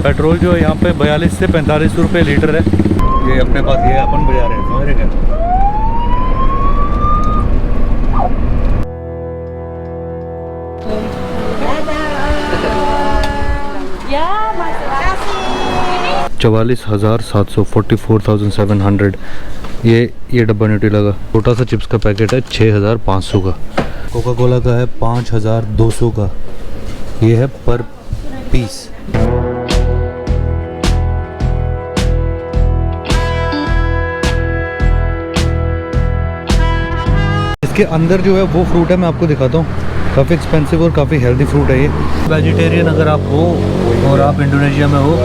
Petrol जो है यहाँ पे 42 से 45 रुपये लीटर है। ये अपने पास ये अपन बजा रहे हैं, समझ रहे क्या? $44,700 44,700 ये डब्बा न्यूट्रेला का छोटा सा चिप्स का पैकेट है 6,500 का। कोका कोला का है 5,200 का। ये है पर पीस। इसके अंदर जो है वो फ्रूट है, मैं आपको दिखाता हूँ। काफ़ी एक्सपेंसिव और काफ़ी हेल्दी फ्रूट है ये। वेजिटेरियन अगर आप हो और आप इंडोनेशिया में हो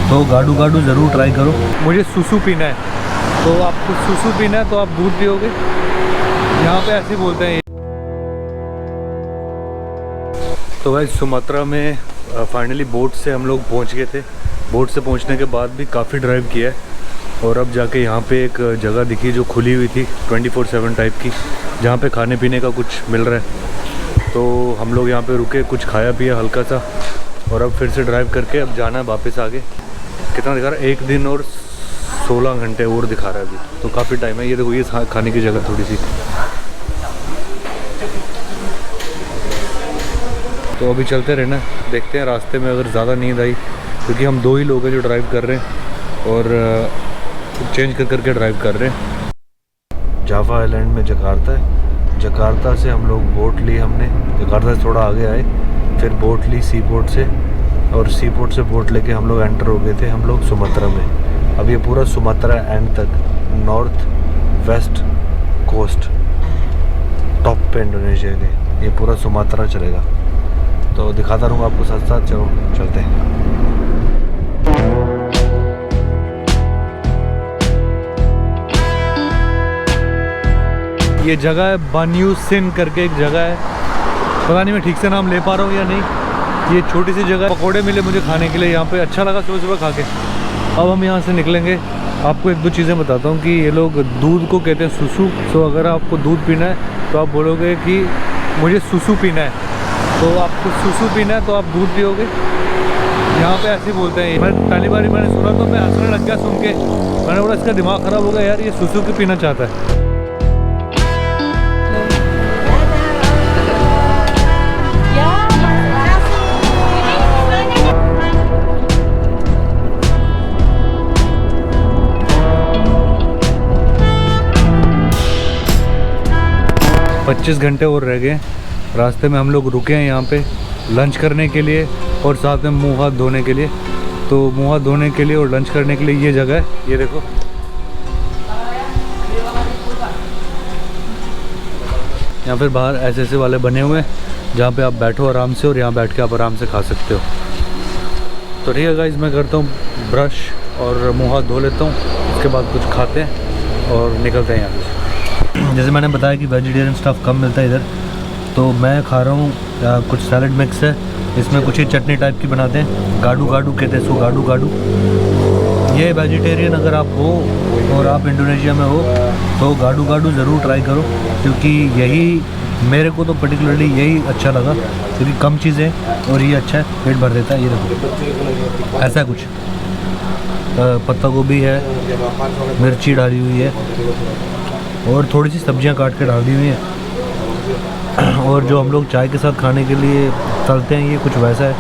तो गाडू गाडू ज़रूर ट्राई करो। मुझे सुसु पीना है, तो आपको सुसु पीना है तो आप दूध पियोगे। यहाँ पे ऐसे बोलते हैं। तो भाई सुमात्रा में फाइनली बोट से हम लोग पहुँच गए थे। बोट से पहुँचने के बाद भी काफ़ी ड्राइव किया है और अब जाके यहाँ पे एक जगह दिखी जो खुली हुई थी 24/7 टाइप की, जहाँ पे खाने पीने का कुछ मिल रहा है। तो हम लोग यहाँ पे रुके, कुछ खाया पिया हल्का सा, और अब फिर से ड्राइव करके अब जाना है वापस आगे। कितना दिखा रहा है? 1 दिन और 16 घंटे और दिखा रहा है अभी, तो काफ़ी टाइम है। ये देखो, ये खाने की जगह थोड़ी सी। तो अभी चलते रहना, देखते हैं रास्ते में अगर ज़्यादा नींद आई, क्योंकि हम 2 ही लोग हैं जो ड्राइव कर रहे हैं और चेंज कर करके ड्राइव कर रहे हैं। जावा आइलैंड में जकार्ता है। जकार्ता से हम लोग बोट ली हमने, जकार्ता से थोड़ा आगे आए, फिर बोट ली सी पोर्ट से, और सी पोर्ट से बोट लेके हम लोग एंटर हो गए थे हम लोग सुमात्रा में। अब ये पूरा सुमात्रा एंड तक, नॉर्थ वेस्ट कोस्ट टॉप पे इंडोनेशिया के, ये पूरा सुमात्रा चलेगा। तो दिखाता रहूँगा आपको साथ साथ। चलो चलते हैं। ये जगह है बान्यू सिन करके एक जगह है, पता नहीं मैं ठीक से नाम ले पा रहा हूँ या नहीं। ये छोटी सी जगह, पकौड़े मिले मुझे खाने के लिए यहाँ पे, अच्छा लगा सुबह सुबह खा के। अब हम यहाँ से निकलेंगे। आपको 1-2 चीज़ें बताता हूँ कि ये लोग दूध को कहते हैं सुसु। तो अगर आपको दूध पीना है तो आप बोलोगे कि मुझे सुसु पीना है, तो आपको सुसु पीना है तो आप दूध पियोगे। यहाँ पे ऐसे ही बोलते हैं। मैं पहली बार मैंने सुना तो मैं हंसने लग गया सुन के। मैंने बोला इसका दिमाग ख़राब हो गया यार, ये सुसु क्यों पीना चाहता है। 25 घंटे और रह गए। रास्ते में हम लोग रुके हैं यहाँ पे लंच करने के लिए और साथ में मुँह हाथ धोने के लिए। तो मुँह हाथ धोने के लिए और लंच करने के लिए ये जगह है, ये देखो। यहाँ फिर बाहर ऐसे वाले बने हुए हैं जहाँ पे आप बैठो आराम से, और यहाँ बैठ के आप आराम से खा सकते हो। तो ठीक है गाइस, मैं करता हूँ ब्रश और मुँह हाथ धो लेता हूँ, उसके बाद कुछ खाते हैं और निकलते हैं यहाँ से। जैसे मैंने बताया कि वेजिटेरियन स्टफ़ कम मिलता है इधर, तो मैं खा रहा हूँ कुछ सैलड मिक्स है, इसमें कुछ ही चटनी टाइप की बनाते हैं, गाडू गाडू कहते हैं इसको, गाडू गाडू। ये वेजिटेरियन अगर आप हो और आप इंडोनेशिया में हो तो गाडू गाडू ज़रूर ट्राई करो, क्योंकि यही मेरे को तो पर्टिकुलरली यही अच्छा लगा, क्योंकि कम चीज़ें और ये अच्छा है, पेट भर देता है। ये देखो ऐसा कुछ, पत्ता गोभी है, मिर्ची डाली हुई है और थोड़ी सी सब्जियां काट के डाल दी हुई हैं। और जो हम लोग चाय के साथ खाने के लिए तलते हैं, ये कुछ वैसा है,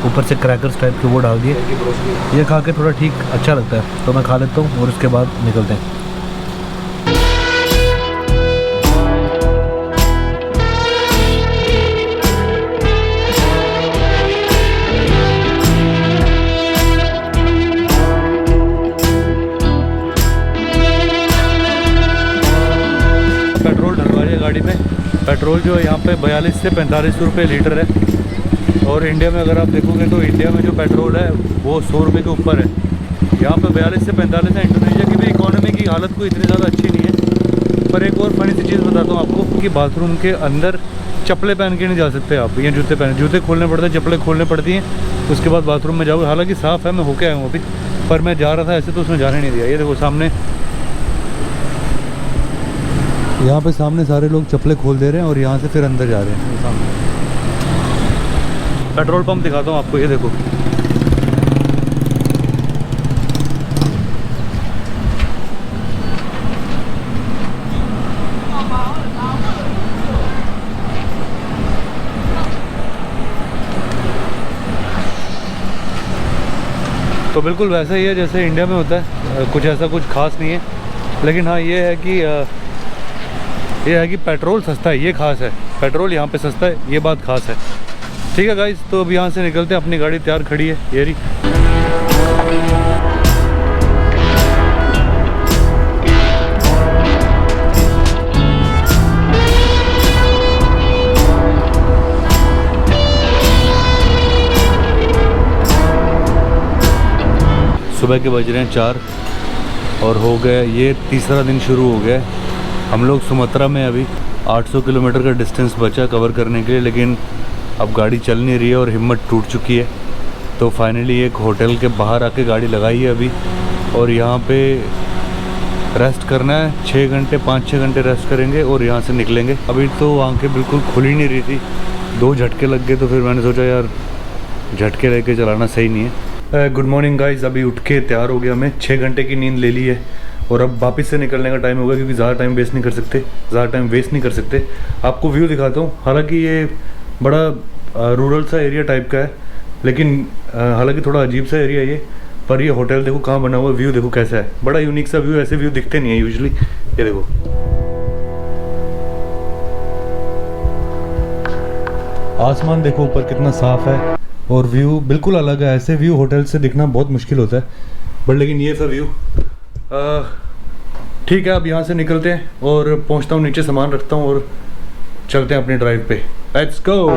ऊपर से क्रैकर्स टाइप के वो डाल दिए। ये खा के थोड़ा ठीक अच्छा लगता है, तो मैं खा लेता हूँ और उसके बाद निकलते हैं। पेट्रोल डलवाइए गाड़ी में। पेट्रोल जो है यहाँ पे 42 से 45 रुपये लीटर है, और इंडिया में अगर आप देखोगे तो इंडिया में जो पेट्रोल है वो 100 रुपये के ऊपर है। यहाँ पे 42 से 45 है। इंडोनेशिया की भी इकोनॉमी की हालत कोई इतनी ज़्यादा अच्छी नहीं है। पर एक और फनी सी चीज़ बताता हूँ आपको कि बाथरूम के अंदर चप्पलें पहन के नहीं जा सकते आप, या जूते खोलने पड़ते हैं, चप्पलें खोलने पड़ती हैं, उसके बाद बाथरूम में जाओगे। हालाँकि साफ़ है, मैं होके आया हूँ अभी, पर मैं जा रहा था ऐसे तो उसने जाने नहीं दिया। ये देखो सामने, यहाँ पे सामने सारे लोग चप्पलें खोल दे रहे हैं और यहाँ से फिर अंदर जा रहे हैं। सामने पेट्रोल पंप दिखाता हूँ आपको, ये देखो तो बिल्कुल वैसा ही है जैसे इंडिया में होता है, कुछ ऐसा कुछ खास नहीं है। लेकिन हाँ ये है कि पेट्रोल सस्ता है, ये खास है। पेट्रोल यहाँ पे सस्ता है, ये बात खास है। ठीक है गाइस, तो अब यहाँ से निकलते हैं। अपनी गाड़ी तैयार खड़ी है ये रही। सुबह के बज रहे हैं 4 और हो गए ये तीसरा दिन शुरू हो गया है। हम लोग सुमत्रा में अभी 800 किलोमीटर का डिस्टेंस बचा कवर करने के लिए, लेकिन अब गाड़ी चल नहीं रही है और हिम्मत टूट चुकी है। तो फाइनली एक होटल के बाहर आके गाड़ी लगाई है अभी, और यहाँ पे रेस्ट करना है 6 घंटे 5-6 घंटे रेस्ट करेंगे और यहाँ से निकलेंगे। अभी तो आंखें बिल्कुल खुल ही नहीं रही थी, 2 झटके लग गए। तो फिर मैंने सोचा यार झटके लेके चलाना सही नहीं है। गुड मॉर्निंग गाइस, अभी उठ के तैयार हो गया। मैं 6 घंटे की नींद ले ली है और अब वापस से निकलने का टाइम होगा, क्योंकि ज़्यादा टाइम वेस्ट नहीं कर सकते। आपको व्यू दिखाता हूँ। हालांकि ये बड़ा रूरल सा एरिया टाइप का है, लेकिन हालांकि थोड़ा अजीब सा एरिया है ये। पर ये होटल देखो कहाँ बना हुआ, व्यू देखो कैसा है, बड़ा यूनिक सा व्यू। ऐसे व्यू दिखते नहीं है यूजुअली। ये देखो, आसमान देखो ऊपर कितना साफ है और व्यू बिल्कुल अलग है। ऐसे व्यू होटल से दिखना बहुत मुश्किल होता है, बट लेकिन ये सा व्यू ठीक है। अब यहाँ से निकलते हैं और पहुँचता हूँ नीचे, सामान रखता हूँ और चलते हैं अपनी ड्राइव पे। Let's go.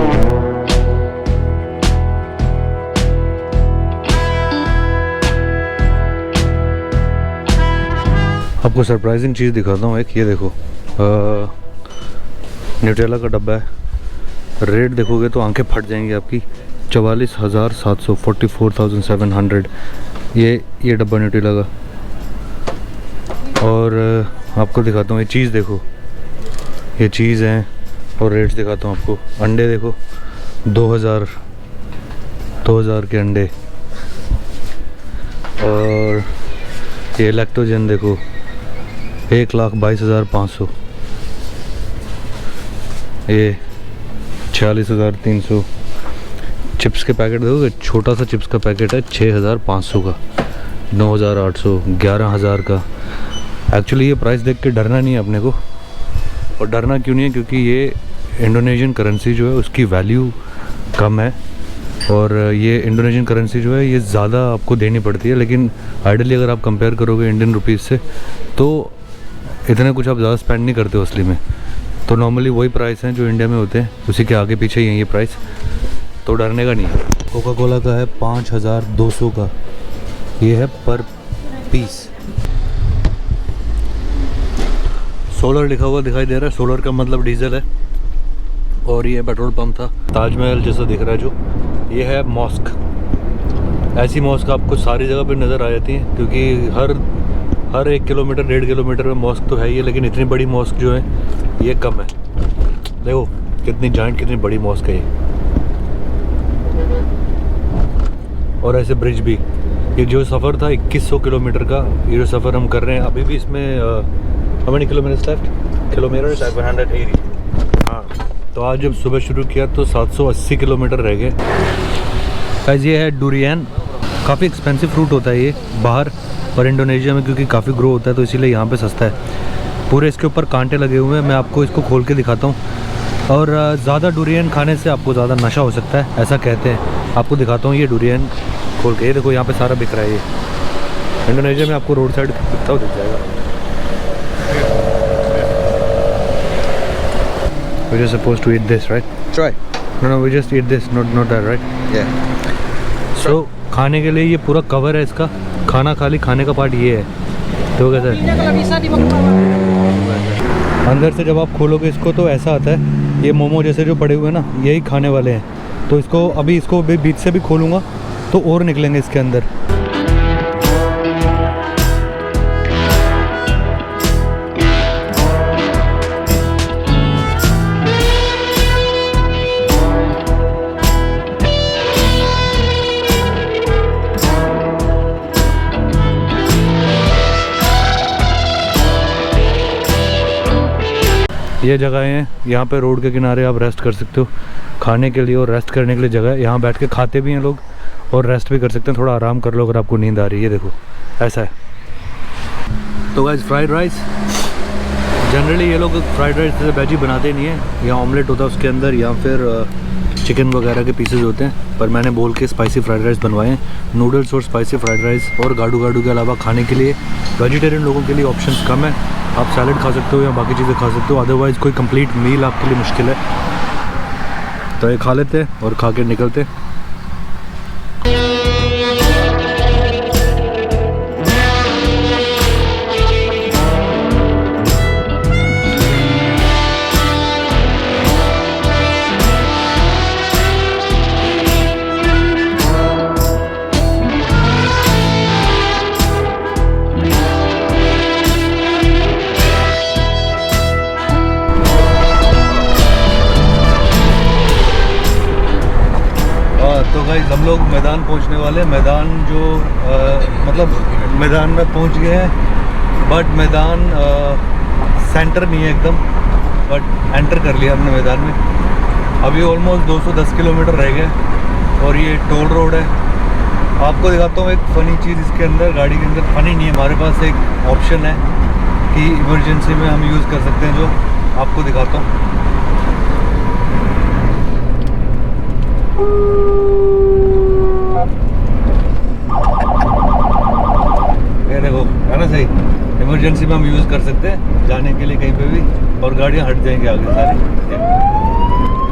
आपको सरप्राइजिंग चीज़ दिखाता हूँ एक। ये देखो न्यूटेला का डब्बा है। रेट देखोगे तो आंखें फट जाएंगी आपकी। 44,700 44,700 ये डब्बा न्यूटेला का। और आपको दिखाता हूँ ये चीज़ देखो, ये चीज़ है। और रेट्स दिखाता हूँ आपको। अंडे देखो 2000 के अंडे। और ये लैक्टोजन देखो 1,22,500। ये 46,300। चिप्स के पैकेट देखोगे, छोटा सा चिप्स का पैकेट है 6,500 का, 9,800, 11,000 का। एक्चुअली ये प्राइस देख के डरना नहीं है अपने को। और डरना क्यों नहीं है, क्योंकि ये इंडोनेशियन करेंसी जो है उसकी वैल्यू कम है। और ये इंडोनेशियन करेंसी जो है ये ज़्यादा आपको देनी पड़ती है। लेकिन आइडली अगर आप कंपेयर करोगे इंडियन रुपीज़ से, तो इतने कुछ आप ज़्यादा स्पेंड नहीं करते हो असली में। तो नॉर्मली वही प्राइस हैं जो इंडिया में होते हैं, उसी के आगे पीछे ही हैं ये प्राइस। तो डरने का नहीं है। कोका कोला का है 5,200 का, ये है पर पीस। सोलर लिखा हुआ दिखाई दे रहा है, सोलर का मतलब डीजल है। और ये पेट्रोल पंप था, ताजमहल जैसा दिख रहा है जो। ये है मॉस्क। ऐसी मॉस्क आपको सारी जगह पे नज़र आ जाती है, क्योंकि हर 1 किलोमीटर 1.5 किलोमीटर में मॉस्क तो है ही है। लेकिन इतनी बड़ी मॉस्क जो है ये कम है। देखो कितनी जाइंट, कितनी बड़ी मॉस्क है ये। और ऐसे ब्रिज भी। ये जो सफ़र था 2100 किलोमीटर का, ये जो सफ़र हम कर रहे हैं अभी भी इसमें how many kilometres left? Kilometre 780। हाँ, तो आज जब सुबह शुरू किया तो 780 किलोमीटर रह गए। गाइस ये है डुरियन। काफ़ी एक्सपेंसिव फ्रूट होता है ये बाहर, पर इंडोनेशिया में क्योंकि काफ़ी ग्रो होता है तो इसीलिए यहाँ पे सस्ता है। पूरे इसके ऊपर कांटे लगे हुए हैं। मैं आपको इसको खोल के दिखाता हूँ। और ज़्यादा डुरियन खाने से आपको ज़्यादा नशा हो सकता है, ऐसा कहते हैं। आपको दिखाता हूँ ये डुरियन खोल के। ये देखो यहाँ पे सारा बिक रहा है ये। इंडोनेशिया में आपको रोड साइड बिकता हुआ दिख जाएगा। We just supposed to eat this, right? Try. No, we just eat this, not that, right? Yeah. So खाने के लिए ये पूरा कवर है इसका। खाना खाली खाने का पार्ट ये है। तो कैसा है? अंदर से जब आप खोलोगे इसको तो ऐसा आता है। ये मोमो जैसे जो पड़े हुए हैं ना, यही खाने वाले हैं। तो इसको बीच से भी खोलूँगा तो और निकलेंगे इसके अंदर। ये जगह हैं, यहाँ पे रोड के किनारे आप रेस्ट कर सकते हो। खाने के लिए और रेस्ट करने के लिए जगह है। यहाँ बैठ के खाते भी हैं लोग और रेस्ट भी कर सकते हैं, थोड़ा आराम कर लो अगर आपको नींद आ रही है। देखो ऐसा है। तो गाइस फ्राइड राइस, जनरली ये लोग फ्राइड राइस जैसे वेज ही बनाते नहीं है, या ऑमलेट होता है उसके अंदर, या फिर चिकन वगैरह के पीसेज होते हैं। पर मैंने बोल के स्पाइसी फ्राइड राइस बनवाए हैं। नूडल्स और स्पाइसी फ्राइड राइस और गाडू गाडू के अलावा खाने के लिए वेजिटेरियन लोगों के लिए ऑप्शंस कम है। आप सैलड खा सकते हो या बाकी चीज़ें खा सकते हो, अदरवाइज़ कोई कंप्लीट मील आपके लिए मुश्किल है। तो ये खा लेते और खा के निकलते। तो गाइस हम लोग मैदान पहुंचने वाले हैं। मैदान जो मतलब मैदान में पहुंच गए हैं, बट मैदान सेंटर नहीं है एकदम, बट एंटर कर लिया हमने मैदान में। अभी ऑलमोस्ट 210 किलोमीटर रह गए और ये टोल रोड है। आपको दिखाता हूँ एक फ़नी चीज़ इसके अंदर, गाड़ी के अंदर। फ़नी नहीं है, हमारे पास एक ऑप्शन है कि इमरजेंसी में हम यूज़ कर सकते हैं, जो आपको दिखाता हूँ। ये देखो, है ना सही। इमरजेंसी में हम यूज़ कर सकते हैं जाने के लिए कहीं पे भी, और गाड़ियाँ हट जाएंगी आगे सारी।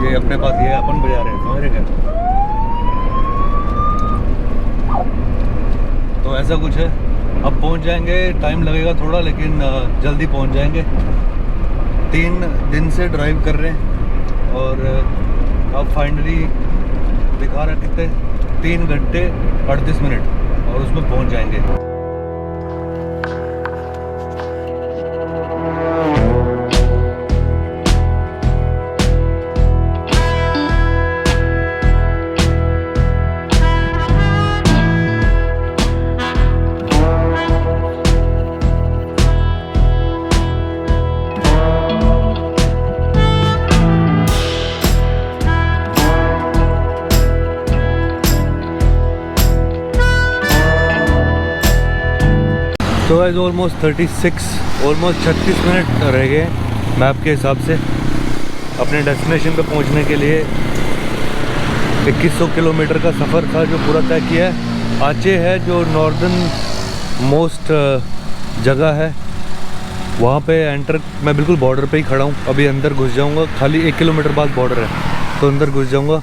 ये अपने पास ये अपन बजा रहे हैं, समझ रहे क्या? तो ऐसा कुछ है। अब पहुंच जाएंगे, टाइम लगेगा थोड़ा, लेकिन जल्दी पहुंच जाएंगे। 3 दिन से ड्राइव कर रहे हैं और अब फाइनली दिखा रहा कितने 3 घंटे 38 मिनट और उसमें पहुंच जाएंगे। तो गाइस ऑलमोस्ट 36 मिनट रह गए मैप के हिसाब से अपने डेस्टिनेशन पे पहुंचने के लिए। 2100 किलोमीटर का सफ़र था जो पूरा तय किया है। आचे है जो नॉर्दर्न मोस्ट जगह है, वहाँ पे एंटर, मैं बिल्कुल बॉर्डर पे ही खड़ा हूँ। अभी अंदर घुस जाऊँगा, खाली 1 किलोमीटर बाद बॉर्डर है, तो अंदर घुस जाऊँगा।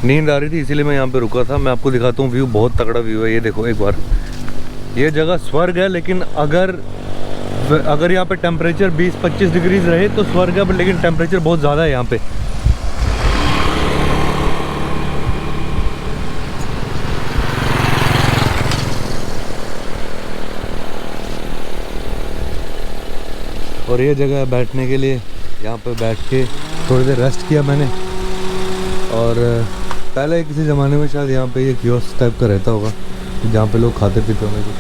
नींद आ रही थी इसीलिए मैं यहाँ पे रुका था। मैं आपको दिखाता हूँ व्यू, बहुत तगड़ा व्यू है। ये देखो एक बार, ये जगह स्वर्ग है। लेकिन अगर यहाँ पे टेम्परेचर 20-25 डिग्रीज रहे तो स्वर्ग है, लेकिन टेम्परेचर बहुत ज़्यादा है यहाँ पे। और ये जगह है बैठने के लिए। यहाँ पे बैठ के थोड़ी देर रेस्ट किया मैंने। और पहले किसी ज़माने में शायद यहाँ पे ये कियोस्क टाइप का रहता होगा जहाँ पे लोग खाते पीते होंगे कुछ।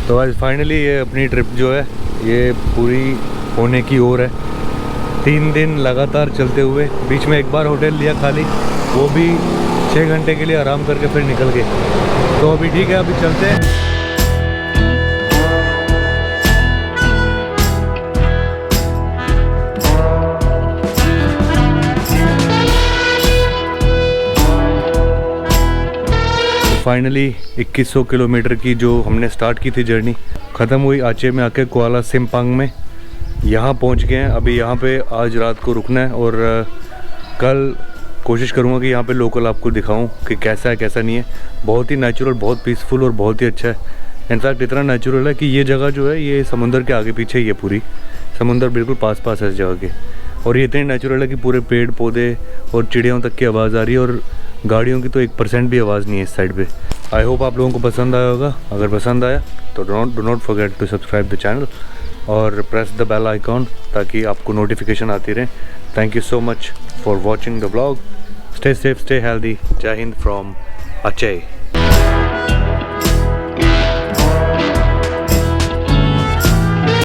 तो आज फाइनली ये अपनी ट्रिप जो है ये पूरी होने की ओर है। 3 दिन लगातार चलते हुए, बीच में एक बार होटल लिया खाली, वो भी 6 घंटे के लिए आराम करके फिर निकल गए। तो अभी ठीक है, अभी चलते हैं। फाइनली 2100 किलोमीटर की जो हमने स्टार्ट की थी जर्नी ख़त्म हुई। आचे में आके कुआला सिम्पांग में यहाँ पहुँच गए हैं। अभी यहाँ पे आज रात को रुकना है और कल कोशिश करूँगा कि यहाँ पे लोकल आपको दिखाऊँ कि कैसा है कैसा नहीं है। बहुत ही नेचुरल, बहुत पीसफुल और बहुत ही अच्छा है। इनफैक्ट इतना नेचुरल है कि ये जगह जो है ये समुंदर के आगे पीछे ही है, पूरी समुंदर बिल्कुल पास पास है इस जगह के। और ये इतनी नेचुरल है कि पूरे पेड़ पौधे और चिड़ियों तक की आवाज़ आ रही है, और गाड़ियों की तो 1% भी आवाज़ नहीं है इस साइड पे। आई होप आप लोगों को पसंद आया होगा। अगर पसंद आया तो do not forget to subscribe the channel और प्रेस द बेल आइकॉन ताकि आपको नोटिफिकेशन आती रहे। Thank you so much for watching the vlog. Stay safe, stay healthy. जय हिंद फ्रॉम अचय।